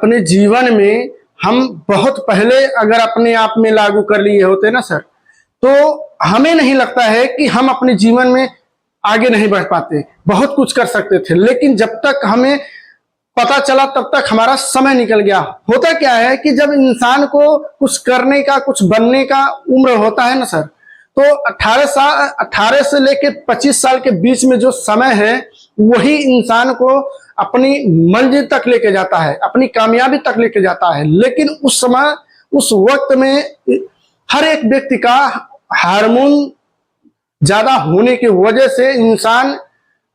अपने जीवन में हम बहुत पहले अगर अपने आप में लागू कर लिए होते ना सर, तो हमें नहीं लगता है कि हम अपने जीवन में आगे नहीं बढ़ पाते। बहुत कुछ कर सकते थे, लेकिन जब तक हमें पता चला तब तक हमारा समय निकल गया। होता क्या है कि जब इंसान को कुछ करने का, कुछ बनने का उम्र होता है ना सर, तो 18 से लेके 25 साल के बीच में जो समय है वही इंसान को अपनी मंजिल तक लेके जाता है, अपनी कामयाबी तक लेके जाता है। लेकिन उस समय, उस वक्त में हर एक व्यक्ति का हार्मोन ज्यादा होने की वजह से इंसान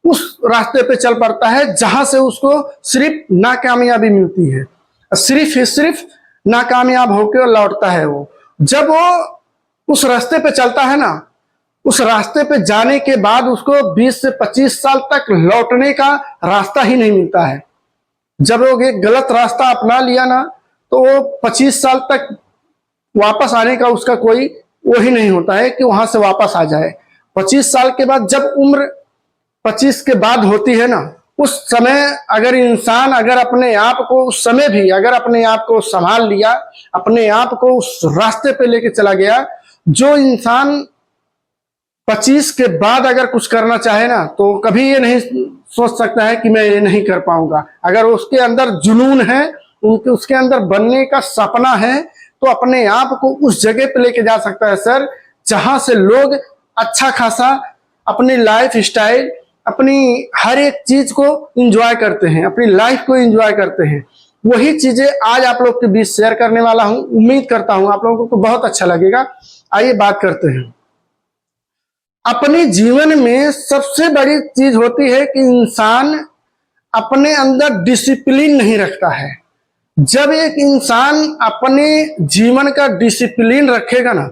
उस रास्ते पे चल पड़ता है जहां से उसको सिर्फ नाकामयाबी मिलती है। सिर्फ नाकामयाब होकर लौटता है। वो जब वो उस रास्ते पे चलता है ना, उस रास्ते पे जाने के बाद उसको 20 से 25 साल तक लौटने का रास्ता ही नहीं मिलता है। जब वो एक गलत रास्ता अपना लिया ना, तो वो 25 साल तक वापस आने का उसका कोई वो ही नहीं होता है कि वहां से वापस आ जाए। 25 साल के बाद जब उम्र 25 के बाद होती है ना, उस समय अगर इंसान अगर अपने आप को उस समय भी अगर अपने आप को संभाल लिया, अपने आप को उस रास्ते पे लेके चला गया, जो इंसान 25 के बाद अगर कुछ करना चाहे ना, तो कभी ये नहीं सोच सकता है कि मैं ये नहीं कर पाऊंगा। अगर उसके अंदर जुनून है, उसके अंदर बनने का सपना है, तो अपने आप को उस जगह पे लेके जा सकता है सर, जहां से लोग अच्छा खासा अपनी लाइफ स्टाइल, अपनी हर एक चीज को एंजॉय करते हैं, अपनी लाइफ को एंजॉय करते हैं। वही चीजें आज आप लोग के बीच शेयर करने वाला हूं। उम्मीद करता हूं आप लोगों को बहुत अच्छा लगेगा। आइए बात करते हैं। अपने जीवन में सबसे बड़ी चीज होती है कि इंसान अपने अंदर डिसिप्लिन नहीं रखता है। जब एक इंसान अपने जीवन का डिसिप्लिन रखेगा ना,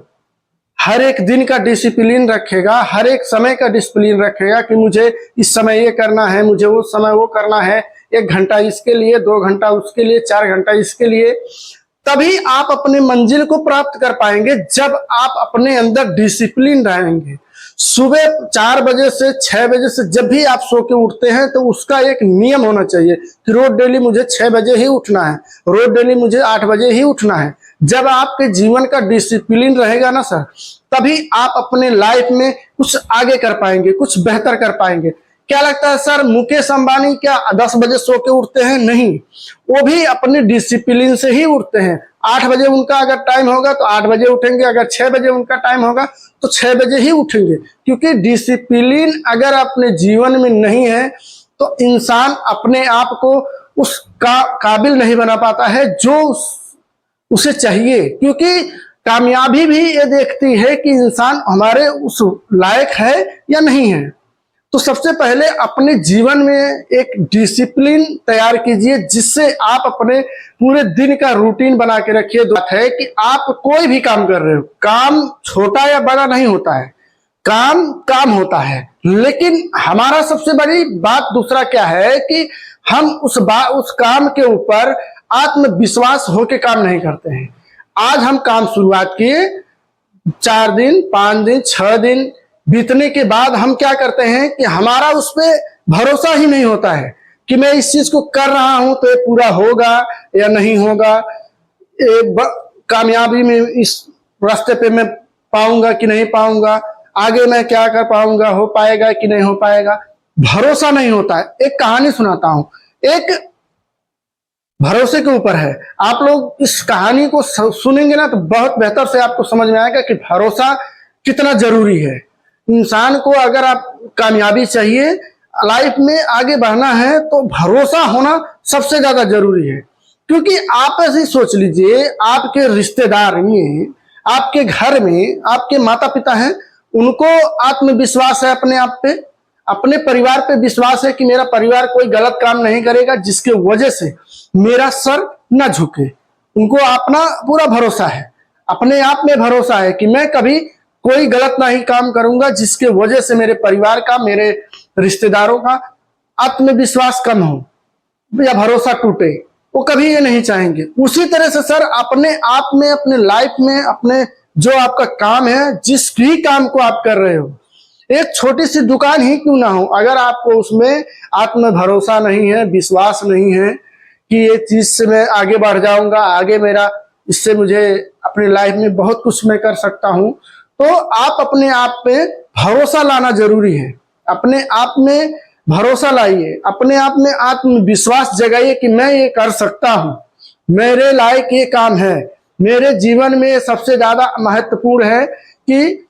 हर एक दिन का डिसिप्लिन रखेगा, हर एक समय का डिसिप्लिन रखेगा कि मुझे इस समय ये करना है, मुझे वो समय वो करना है, 1 घंटा इसके लिए, 2 घंटा उसके लिए, 4 घंटा इसके लिए, तभी आप अपने मंजिल को प्राप्त कर पाएंगे। जब आप अपने अंदर डिसिप्लिन रहेंगे। सुबह 4 बजे से 6 बजे से जब भी आप सो के उठते हैं, तो उसका एक नियम होना चाहिए कि रोज डेली मुझे 6 बजे ही उठना है, रोज डेली मुझे 8 बजे ही उठना है। जब आपके जीवन का डिसिप्लिन रहेगा ना सर, तभी आप अपने लाइफ में कुछ आगे कर पाएंगे, कुछ बेहतर कर पाएंगे। क्या लगता है सर, मुकेश अंबानी क्या 10 बजे सो के उठते हैं? नहीं, वो भी अपने डिसिप्लिन से ही उठते हैं। 8 बजे उनका अगर टाइम होगा तो 8 बजे उठेंगे, अगर 6 बजे उनका टाइम होगा तो 6 बजे ही उठेंगे। क्योंकि डिसिप्लिन अगर अपने जीवन में नहीं है तो इंसान अपने आप को उस काबिल नहीं बना पाता है जो उसे चाहिए। क्योंकि कामयाबी भी ये देखती है कि इंसान हमारे उस लायक है या नहीं है। तो सबसे पहले अपने जीवन में एक डिसिप्लिन तैयार कीजिए, जिससे आप अपने पूरे दिन का रूटीन बना के रखिए। बात है कि आप कोई भी काम कर रहे हो, काम छोटा या बड़ा नहीं होता है, काम काम होता है। लेकिन हमारा सबसे बड़ी बात दूसरा क्या है कि हम उस काम के ऊपर आत्मविश्वास होके काम नहीं करते हैं। आज हम काम शुरुआत किए, 4 दिन, 5 दिन, 6 दिन बीतने के बाद हम क्या करते हैं कि हमारा उस पर भरोसा ही नहीं होता है कि मैं इस चीज को कर रहा हूं तो ये पूरा होगा या नहीं होगा, कामयाबी में इस रास्ते पे मैं पाऊंगा कि नहीं पाऊंगा, आगे मैं क्या कर पाऊंगा, हो पाएगा कि नहीं हो पाएगा, भरोसा नहीं होता है। एक कहानी सुनाता हूं, एक भरोसे के ऊपर है। आप लोग इस कहानी को सुनेंगे ना तो बहुत बेहतर से आपको समझ में आएगा कि भरोसा कितना जरूरी है। इंसान को अगर आप कामयाबी चाहिए, लाइफ में आगे बढ़ना है, तो भरोसा होना सबसे ज्यादा जरूरी है। क्योंकि आप ऐसे सोच लीजिए, आपके रिश्तेदार में, आपके घर में आपके माता पिता हैं, उनको आत्मविश्वास है अपने आप पे, अपने परिवार पे विश्वास है कि मेरा परिवार कोई गलत काम नहीं करेगा जिसके वजह से मेरा सर न झुके। उनको अपना पूरा भरोसा है, अपने आप में भरोसा है कि मैं कभी कोई गलत नहीं काम करूंगा जिसके वजह से मेरे परिवार का, मेरे रिश्तेदारों का आत्मविश्वास कम हो या भरोसा टूटे। वो कभी ये नहीं चाहेंगे। उसी तरह से सर अपने आप में, अपने लाइफ में, अपने जो आपका काम है, जिस भी काम को आप कर रहे हो, एक छोटी सी दुकान ही क्यों ना हो, अगर आपको उसमें आत्म भरोसा नहीं है, विश्वास नहीं है कि ये चीज से मैं आगे बढ़ जाऊंगा, आगे मेरा इससे मुझे अपनी लाइफ में बहुत कुछ मैं कर सकता हूं। तो आप अपने आप पे भरोसा लाना जरूरी है। अपने आप में भरोसा लाइए, अपने आप में आत्मविश्वास जगाइए कि मैं ये कर सकता हूं, मेरे लायक ये काम है, मेरे जीवन में सबसे ज्यादा महत्वपूर्ण है कि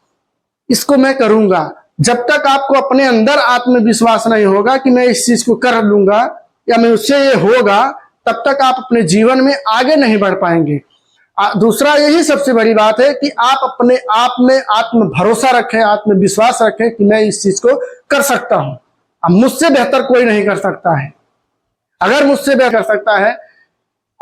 इसको मैं करूंगा। जब तक आपको अपने अंदर आत्मविश्वास नहीं होगा कि मैं इस चीज को कर लूंगा या मैं उससे ये होगा, तब तक आप अपने जीवन में आगे नहीं बढ़ पाएंगे। दूसरा यही सबसे बड़ी बात है कि आप अपने आप में आत्म भरोसा रखें, आत्मविश्वास रखें कि मैं इस चीज को कर सकता हूं। अब मुझसे बेहतर कोई नहीं कर सकता है। अगर मुझसे बेहतर कर सकता है,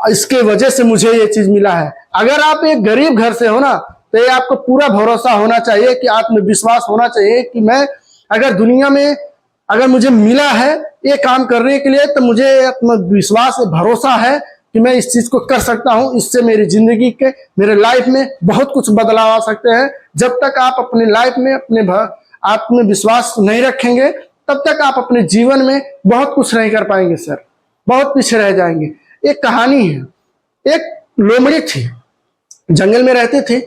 इसके वजह से मुझे ये चीज मिला है। अगर आप एक गरीब घर से हो ना, तो ये आपको पूरा भरोसा होना चाहिए कि आत्मविश्वास होना चाहिए कि मैं अगर दुनिया में अगर मुझे मिला है ये काम करने के लिए, तो मुझे आत्मविश्वास भरोसा है कि मैं इस चीज को कर सकता हूं। इससे मेरी जिंदगी के, मेरे लाइफ में बहुत कुछ बदलाव आ सकते हैं। जब तक आप अपनी लाइफ में अपने आत्मविश्वास नहीं रखेंगे, तब तक आप अपने जीवन में बहुत कुछ नहीं कर पाएंगे सर, बहुत पीछे रह जाएंगे। एक कहानी है, एक लोमड़ी थी, जंगल में रहती थी।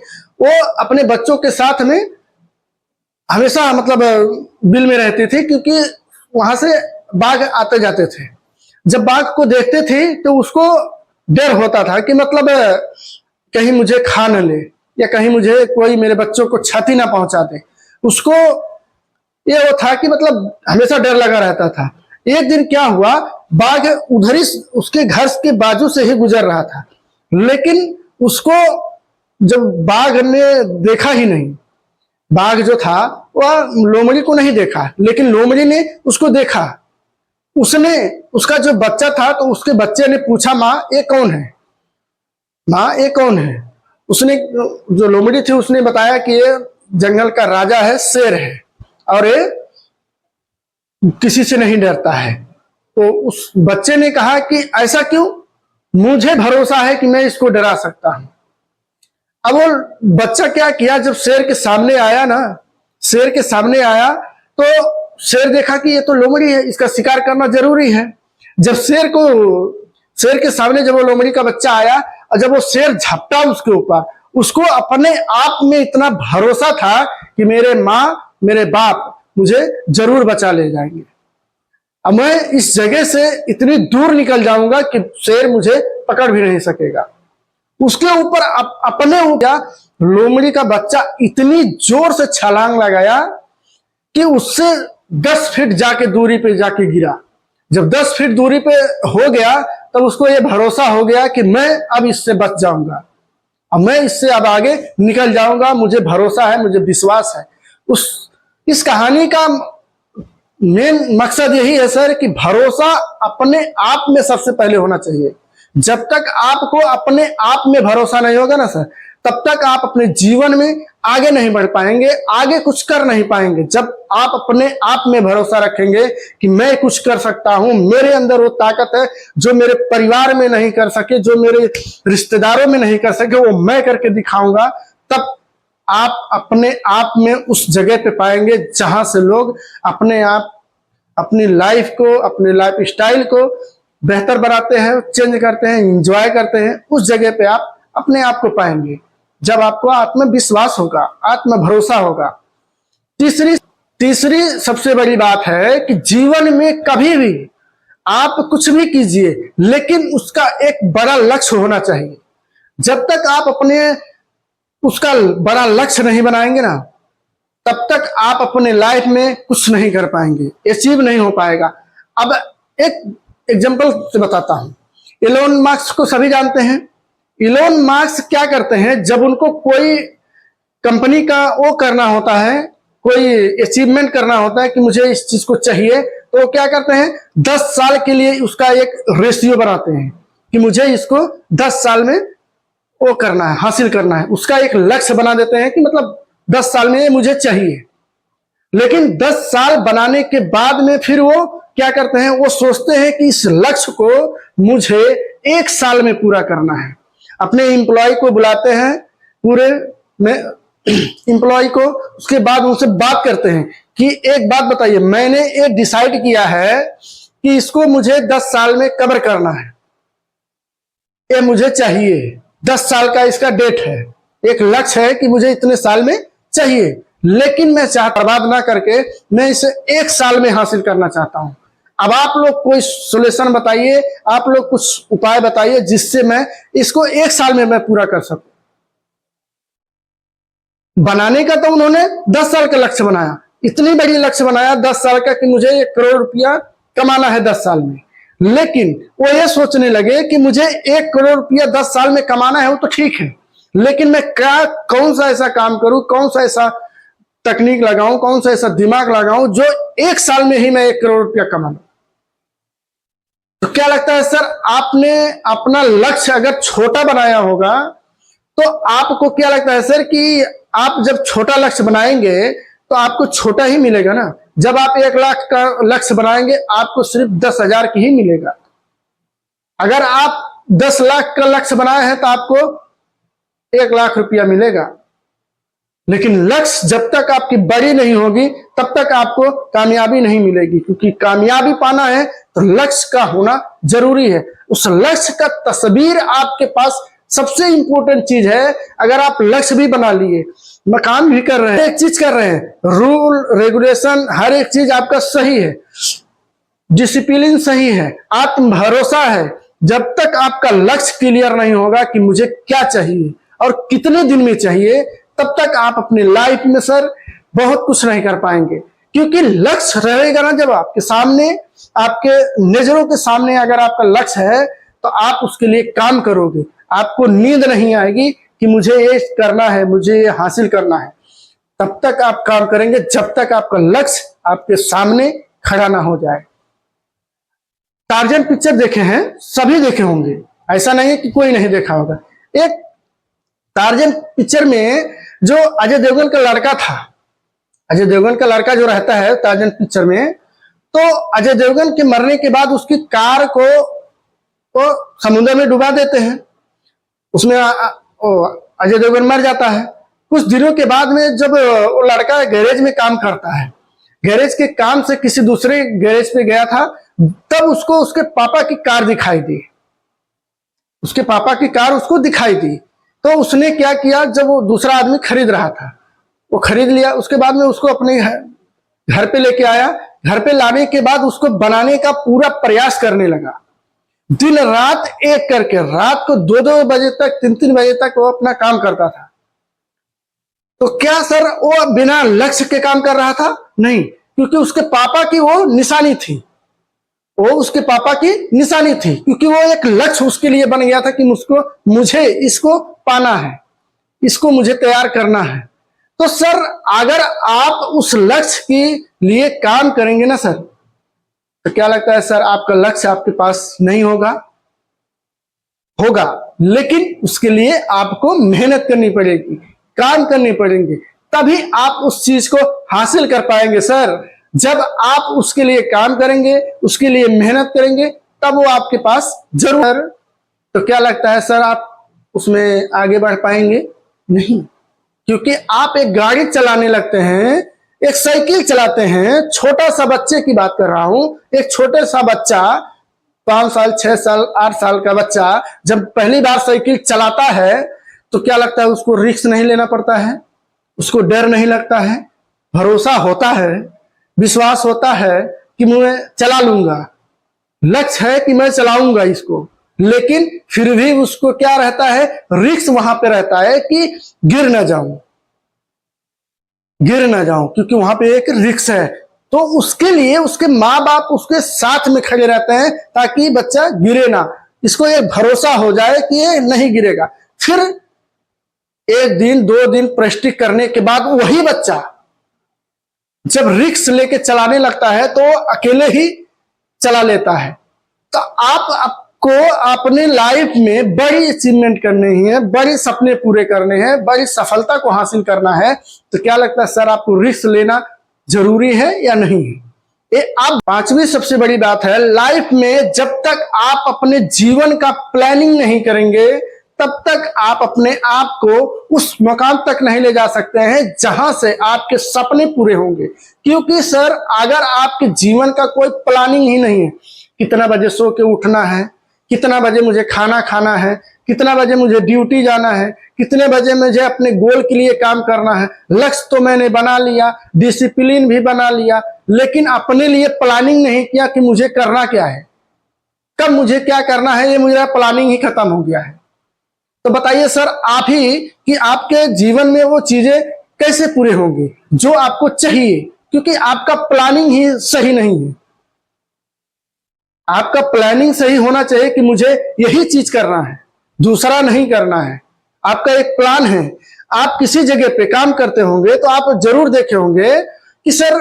वो अपने बच्चों के साथ में हमेशा मतलब बिल में रहती थी, क्योंकि वहां से बाघ आते जाते थे। जब बाघ को देखते थे तो उसको डर होता था कि मतलब कहीं मुझे खा न ले या कहीं मुझे कोई मेरे बच्चों को क्षति ना पहुंचा दे। उसको ये वो था कि मतलब हमेशा डर लगा रहता था। एक दिन क्या हुआ, बाघ उधर ही उसके घर के बाजू से ही गुजर रहा था, लेकिन उसको जब बाघ ने देखा ही नहीं, बाघ जो था वह लोमड़ी को नहीं देखा, लेकिन लोमड़ी ने उसको देखा। उसने, उसका जो बच्चा था, तो उसके बच्चे ने पूछा, माँ ये कौन है, माँ ये कौन है। उसने, जो लोमड़ी थी, उसने बताया कि ये जंगल का राजा है, शेर है, और ये किसी से नहीं डरता है। तो उस बच्चे ने कहा कि ऐसा क्यों, मुझे भरोसा है कि मैं इसको डरा सकता हूं। अब वो बच्चा क्या किया, जब शेर के सामने आया ना, शेर के सामने आया तो शेर देखा कि ये तो लोमड़ी है, इसका शिकार करना जरूरी है। जब शेर के सामने जब वो लोमड़ी का बच्चा आया और जब वो शेर झपटा उसके ऊपर, उसको अपने आप में इतना भरोसा था कि मेरे माँ मेरे बाप मुझे जरूर बचा ले जाएंगे, अब मैं इस जगह से इतनी दूर निकल जाऊंगा कि शेर मुझे पकड़ भी नहीं सकेगा। उसके ऊपर अपने ऊपर लोमड़ी का बच्चा इतनी जोर से छलांग लगाया कि उससे 10 फीट जाके दूरी पे जाके गिरा। जब 10 फीट दूरी पे हो गया, तब उसको ये भरोसा हो गया कि मैं अब इससे बच जाऊंगा, अब मैं इससे अब आगे निकल जाऊंगा, मुझे भरोसा है, मुझे विश्वास है। इस कहानी का मेन मकसद यही है सर कि भरोसा अपने आप में सबसे पहले होना चाहिए। जब तक आपको अपने आप में भरोसा नहीं होगा ना सर, तब तक आप अपने जीवन में आगे नहीं बढ़ पाएंगे, आगे कुछ कर नहीं पाएंगे। जब आप अपने आप में भरोसा रखेंगे कि मैं कुछ कर सकता हूं, मेरे अंदर वो ताकत है जो मेरे परिवार में नहीं कर सके, जो मेरे रिश्तेदारों में नहीं कर सके, वो मैं करके दिखाऊंगा, तब आप अपने आप में उस जगह पे पाएंगे जहां से लोग अपने आप अपनी लाइफ को, अपने लाइफ स्टाइल को बेहतर बनाते हैं, चेंज करते हैं, एंजॉय करते हैं। उस जगह पे आप अपने आप को पाएंगे जब आपको आत्मविश्वास होगा, आत्म भरोसा होगा। तीसरी सबसे बड़ी बात है कि जीवन में कभी भी आप कुछ भी कीजिए, लेकिन उसका एक बड़ा लक्ष्य होना चाहिए। जब तक आप अपने उसका बड़ा लक्ष्य नहीं बनाएंगे ना, तब तक आप अपने लाइफ में कुछ नहीं कर पाएंगे, अचीव नहीं हो पाएगा। अब एक एग्जांपल से बताता हूं। इलोन मस्क को सभी जानते हैं। इलोन मस्क क्या करते हैं, जब उनको कोई कंपनी का वो करना होता है, कोई अचीवमेंट करना होता है कि मुझे इस चीज को चाहिए, तो वो क्या करते हैं, 10 साल के लिए उसका एक रेशियो बनाते हैं कि मुझे इसको 10 साल में वो करना है, हासिल करना है। उसका एक लक्ष्य बना देते हैं कि मतलब 10 साल में मुझे चाहिए। लेकिन 10 साल बनाने के बाद में फिर वो क्या करते हैं, वो सोचते हैं कि इस लक्ष्य को मुझे 1 साल में पूरा करना है। अपने एम्प्लॉय को बुलाते हैं, पूरे में एम्प्लॉय को, उसके बाद उनसे बात करते हैं कि एक बात बताइए, मैंने ये डिसाइड किया है कि इसको मुझे 10 साल में कवर करना है। ये मुझे चाहिए, 10 साल का इसका डेट है, एक लक्ष्य है कि मुझे इतने साल में चाहिए, लेकिन मैं चाहता बर्बाद ना करके मैं इसे 1 साल में हासिल करना चाहता हूं। अब आप लोग कोई सोल्यूशन बताइए, आप लोग कुछ उपाय बताइए जिससे मैं इसको 1 साल में मैं पूरा कर सकूं। बनाने का तो उन्होंने 10 साल का लक्ष्य बनाया, इतनी बड़ी लक्ष्य बनाया 10 साल का कि मुझे 1 करोड़ रुपया कमाना है 10 साल में, लेकिन वो ये सोचने लगे कि मुझे 1 करोड़ रुपया 10 साल में कमाना है, वो तो ठीक है, लेकिन मैं क्या कौन सा ऐसा काम करूं, कौन सा ऐसा तकनीक लगाऊं, कौन सा ऐसा दिमाग लगाऊं जो 1 साल में ही मैं 1 करोड़ रुपया कमा लूं। तो क्या लगता है सर, आपने अपना लक्ष्य अगर छोटा बनाया होगा तो आपको क्या लगता है सर कि आप जब छोटा लक्ष्य बनाएंगे तो आपको छोटा ही मिलेगा ना। जब आप 1 लाख का लक्ष्य बनाएंगे आपको सिर्फ 10,000 की ही मिलेगा। अगर आप 10 लाख का लक्ष्य बनाए हैं तो आपको 1 लाख रुपया मिलेगा। लेकिन लक्ष्य जब तक आपकी बड़ी नहीं होगी तब तक आपको कामयाबी नहीं मिलेगी, क्योंकि कामयाबी पाना है तो लक्ष्य का होना जरूरी है। उस लक्ष्य का तस्वीर आपके पास सबसे इंपॉर्टेंट चीज है। अगर आप लक्ष्य भी बना लिए, मकान भी कर रहे हैं, एक चीज कर रहे हैं, रूल रेगुलेशन हर एक चीज आपका सही है, डिसिप्लिन सही है, आत्म भरोसा है, जब तक आपका लक्ष्य क्लियर नहीं होगा कि मुझे क्या चाहिए और कितने दिन में चाहिए, तब तक आप अपने लाइफ में सर बहुत कुछ नहीं कर पाएंगे। क्योंकि लक्ष्य रहेगा ना जब आपके सामने, आपके नजरों के सामने अगर आपका लक्ष्य है तो आप उसके लिए काम करोगे। आपको नींद नहीं आएगी कि मुझे ये करना है, मुझे ये हासिल करना है। तब तक आप काम करेंगे जब तक आपका लक्ष्य आपके सामने खड़ा ना हो जाए। टार्जन पिक्चर देखे हैं, सभी देखे होंगे, ऐसा नहीं है कि कोई नहीं देखा होगा। एक टार्जन पिक्चर में जो अजय देवगन का लड़का था, अजय देवगन का लड़का जो रहता है टार्जन पिक्चर में, तो अजय देवगन के मरने के बाद उसकी कार को वो समुद्र में डुबा देते हैं। उसमें अजय देवगन मर जाता है। कुछ दिनों के बाद में जब वो लड़का गैरेज में काम करता है, गैरेज के काम से किसी दूसरे गैरेज पे गया था, तब उसको उसके पापा की कार दिखाई दी, उसके पापा की कार उसको दिखाई दी। तो उसने क्या किया, जब वो दूसरा आदमी खरीद रहा था, वो खरीद लिया, उसके बाद में उसको अपने घर पे लेके आया। घर पे लाने के बाद उसको बनाने का पूरा प्रयास करने लगा, दिन रात एक करके, रात को 2-2 बजे तक, 3-3 बजे तक वो अपना काम करता था। तो क्या सर वो बिना लक्ष्य के काम कर रहा था? नहीं, क्योंकि उसके पापा की वो निशानी थी, वो उसके पापा की निशानी थी, क्योंकि वो एक लक्ष्य उसके लिए बन गया था कि मुझे इसको पाना है, इसको मुझे तैयार करना है। तो सर अगर आप उस लक्ष्य के लिए काम करेंगे ना सर, तो क्या लगता है सर, आपका लक्ष्य आपके पास नहीं होगा, होगा, लेकिन उसके लिए आपको मेहनत करनी पड़ेगी, काम करनी पड़ेंगे, तभी आप उस चीज को हासिल कर पाएंगे सर। जब आप उसके लिए काम करेंगे, उसके लिए मेहनत करेंगे, तब वो आपके पास जरूर। तो क्या लगता है सर, आप उसमें आगे बढ़ पाएंगे? नहीं, क्योंकि आप एक गाड़ी चलाने लगते हैं, एक साइकिल चलाते हैं, छोटा सा बच्चे की बात कर रहा हूं, एक छोटे सा बच्चा 5 साल 6 साल 8 साल का बच्चा जब पहली बार साइकिल चलाता है तो क्या लगता है, उसको रिस्क नहीं लेना पड़ता है, उसको डर नहीं लगता है, भरोसा होता है, विश्वास होता है कि मैं चला लूंगा, लक्ष्य है कि मैं चलाऊंगा इसको। लेकिन फिर भी उसको क्या रहता है, रिस्क वहां पे रहता है कि गिर ना जाऊं, गिर ना जाऊं, क्योंकि वहां पे एक रिस्क है। तो उसके लिए उसके माँ बाप उसके साथ में खड़े रहते हैं ताकि बच्चा गिरे ना, इसको एक भरोसा हो जाए कि ये नहीं गिरेगा। फिर 1 दिन 2 दिन प्रैक्टिस करने के बाद वही बच्चा जब रिस्क लेके चलाने लगता है तो अकेले ही चला लेता है। तो आपको अपने लाइफ में बड़ी अचीवमेंट करनी है, बड़े सपने पूरे करने हैं, बड़ी सफलता को हासिल करना है, तो क्या लगता है सर, आपको रिस्क लेना जरूरी है या नहीं है? ये आप 5वीं सबसे बड़ी बात है, लाइफ में जब तक आप अपने जीवन का प्लानिंग नहीं करेंगे तब तक आप अपने आप को उस मकाम तक नहीं ले जा सकते हैं जहां से आपके सपने पूरे होंगे। क्योंकि सर अगर आपके जीवन का कोई प्लानिंग ही नहीं है, कितना बजे सो के उठना है, कितना बजे मुझे खाना खाना है, कितना बजे मुझे ड्यूटी जाना है, कितने बजे मुझे अपने गोल के लिए काम करना है। लक्ष्य तो मैंने बना लिया, डिसिप्लिन भी बना लिया, लेकिन अपने लिए प्लानिंग नहीं किया कि मुझे करना क्या है, कब मुझे क्या करना है। ये मेरा प्लानिंग ही खत्म हो गया है। तो बताइए सर आप ही कि आपके जीवन में वो चीजें कैसे पूरे होंगी जो आपको चाहिए, क्योंकि आपका प्लानिंग ही सही नहीं है। आपका प्लानिंग सही होना चाहिए कि मुझे यही चीज करना है, दूसरा नहीं करना है। आपका एक प्लान है। आप किसी जगह पे काम करते होंगे तो आप जरूर देखे होंगे कि सर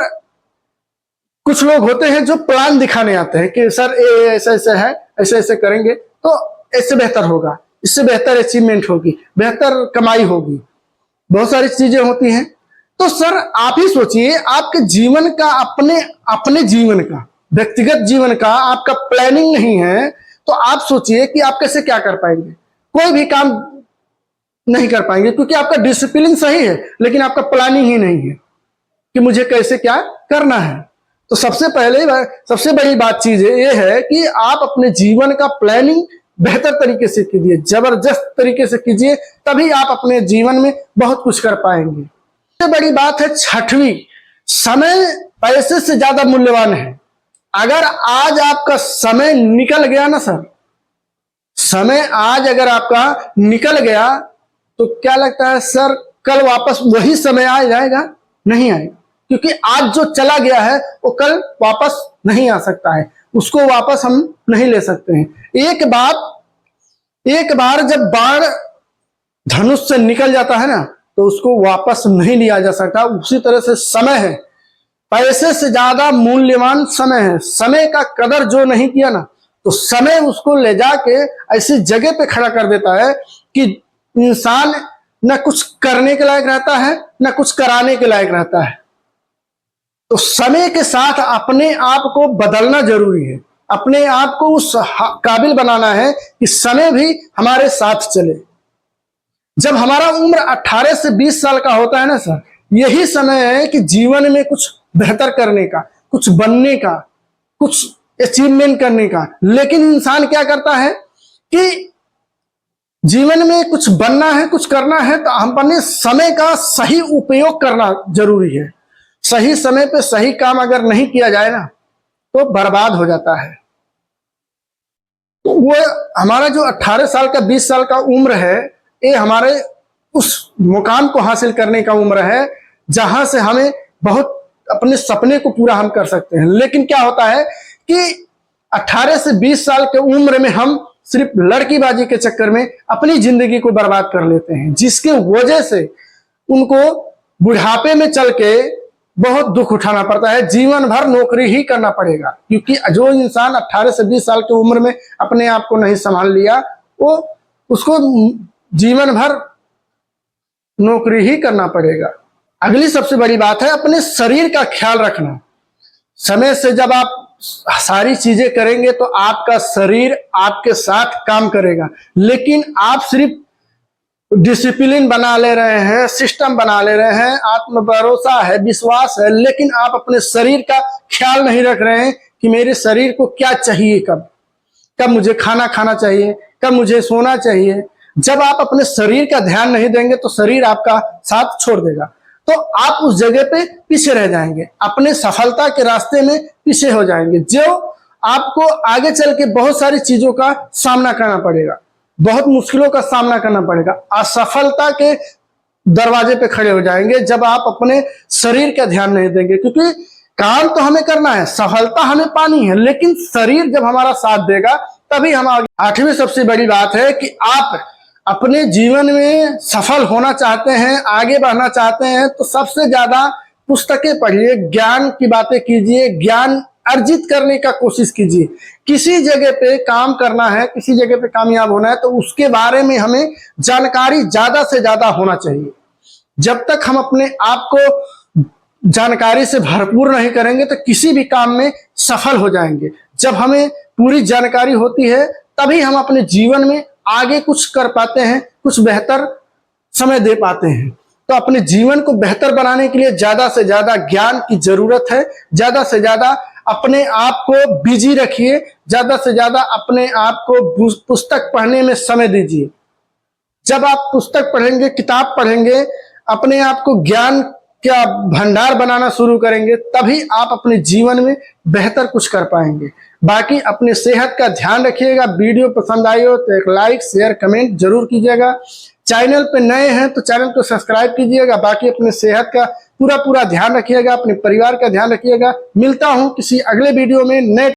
कुछ लोग होते हैं जो प्लान दिखाने आते हैं कि सर ये ऐसा ऐसा है, ऐसे ऐसे करेंगे तो ऐसे बेहतर होगा, इससे बेहतर अचीवमेंट होगी, बेहतर कमाई होगी, बहुत सारी चीजें होती हैं। तो सर आप ही सोचिए, आपके जीवन का अपने जीवन का, व्यक्तिगत जीवन का आपका प्लानिंग नहीं है तो आप सोचिए कि आप कैसे क्या कर पाएंगे। कोई भी काम नहीं कर पाएंगे, क्योंकि आपका डिसिप्लिन सही है लेकिन आपका प्लानिंग ही नहीं है कि मुझे कैसे क्या करना है। तो सबसे बड़ी बात चीज ये है कि आप अपने जीवन का प्लानिंग बेहतर तरीके से कीजिए, जबरदस्त तरीके से कीजिए, तभी आप अपने जीवन में बहुत कुछ कर पाएंगे। सबसे बड़ी बात है छठवीं, समय पैसे से ज्यादा मूल्यवान है। अगर आज आपका समय निकल गया ना सर, समय आज अगर आपका निकल गया तो क्या लगता है सर कल वापस वही समय आ जाएगा? नहीं आएगा, क्योंकि आज जो चला गया है वो कल वापस नहीं आ सकता है, उसको वापस हम नहीं ले सकते हैं। एक बार जब बाण धनुष से निकल जाता है ना तो उसको वापस नहीं लिया जा सकता। उसी तरह से समय है, पैसे से ज्यादा मूल्यवान समय है। समय का कदर जो नहीं किया ना तो समय उसको ले जाके ऐसी जगह पे खड़ा कर देता है कि इंसान न कुछ करने के लायक रहता है न कुछ कराने के लायक रहता है। तो समय के साथ अपने आप को बदलना जरूरी है, अपने आप को उस काबिल बनाना है कि समय भी हमारे साथ चले। जब हमारा उम्र 18 से 20 साल का होता है ना सर, यही समय है कि जीवन में कुछ बेहतर करने का, कुछ बनने का, कुछ अचीवमेंट करने का। लेकिन इंसान क्या करता है कि जीवन में कुछ बनना है, कुछ करना है तो हम अपने समय का सही उपयोग करना जरूरी है। सही समय पे सही काम अगर नहीं किया जाए ना तो बर्बाद हो जाता है। तो वो हमारा जो 18 साल का 20 साल का उम्र है, ये हमारे उस मुकाम को हासिल करने का उम्र है जहां से हमें बहुत अपने सपने को पूरा हम कर सकते हैं। लेकिन क्या होता है कि 18 से 20 साल के उम्र में हम सिर्फ लड़कीबाजी के चक्कर में अपनी जिंदगी को बर्बाद कर लेते हैं, जिसके वजह से उनको बुढ़ापे में चल के बहुत दुख उठाना पड़ता है। जीवन भर नौकरी ही करना पड़ेगा, क्योंकि जो इंसान 18 से 20 साल की उम्र में अपने आप को नहीं संभाल लिया वो उसको जीवन भर नौकरी ही करना पड़ेगा। अगली सबसे बड़ी बात है अपने शरीर का ख्याल रखना। समय से जब आप सारी चीजें करेंगे तो आपका शरीर आपके साथ काम करेगा। लेकिन आप सिर्फ डिसिप्लिन बना ले रहे हैं, सिस्टम बना ले रहे हैं, आत्म भरोसा है, विश्वास है, लेकिन आप अपने शरीर का ख्याल नहीं रख रहे हैं कि मेरे शरीर को क्या चाहिए, कब मुझे खाना खाना चाहिए, कब मुझे सोना चाहिए। जब आप अपने शरीर का ध्यान नहीं देंगे तो शरीर आपका साथ छोड़ देगा, तो आप उस जगह पे पीछे रह जाएंगे, अपने सफलता के रास्ते में पीछे हो जाएंगे, जो आपको आगे चल के बहुत सारी चीजों का सामना करना पड़ेगा, बहुत मुश्किलों का सामना करना पड़ेगा, असफलता के दरवाजे पे खड़े हो जाएंगे जब आप अपने शरीर का ध्यान नहीं देंगे। क्योंकि काम तो हमें करना है, सफलता हमें पानी है, लेकिन शरीर जब हमारा साथ देगा तभी हम आगे। 8वीं सबसे बड़ी बात है कि आप अपने जीवन में सफल होना चाहते हैं, आगे बढ़ना चाहते हैं तो सबसे ज्यादा पुस्तकें पढ़िए, ज्ञान की बातें कीजिए, ज्ञान अर्जित करने का कोशिश कीजिए। किसी जगह पे काम करना है, किसी जगह पे कामयाब होना है तो उसके बारे में हमें जानकारी ज्यादा से ज्यादा होना चाहिए। जब तक हम अपने आप को जानकारी से भरपूर नहीं करेंगे तो किसी भी काम में सफल हो जाएंगे। जब हमें पूरी जानकारी होती है तभी हम अपने जीवन में आगे कुछ कर पाते हैं, कुछ बेहतर समय दे पाते हैं। तो अपने जीवन को बेहतर बनाने के लिए ज्यादा से ज्यादा ज्ञान की जरूरत है, ज्यादा से ज्यादा अपने आप को बिजी रखिए, ज्यादा से ज्यादा अपने आप को पुस्तक पढ़ने में समय दीजिए। जब आप पुस्तक पढ़ेंगे, किताब पढ़ेंगे, अपने आप को ज्ञान का भंडार बनाना शुरू करेंगे, तभी आप अपने जीवन में बेहतर कुछ कर पाएंगे। बाकी अपने सेहत का ध्यान रखिएगा। वीडियो पसंद आई हो तो एक लाइक, शेयर, कमेंट जरूर कीजिएगा। चैनल पे नए हैं तो चैनल को सब्सक्राइब कीजिएगा। बाकी अपने सेहत का पूरा ध्यान रखिएगा, अपने परिवार का ध्यान रखिएगा। मिलता हूं किसी अगले वीडियो में नए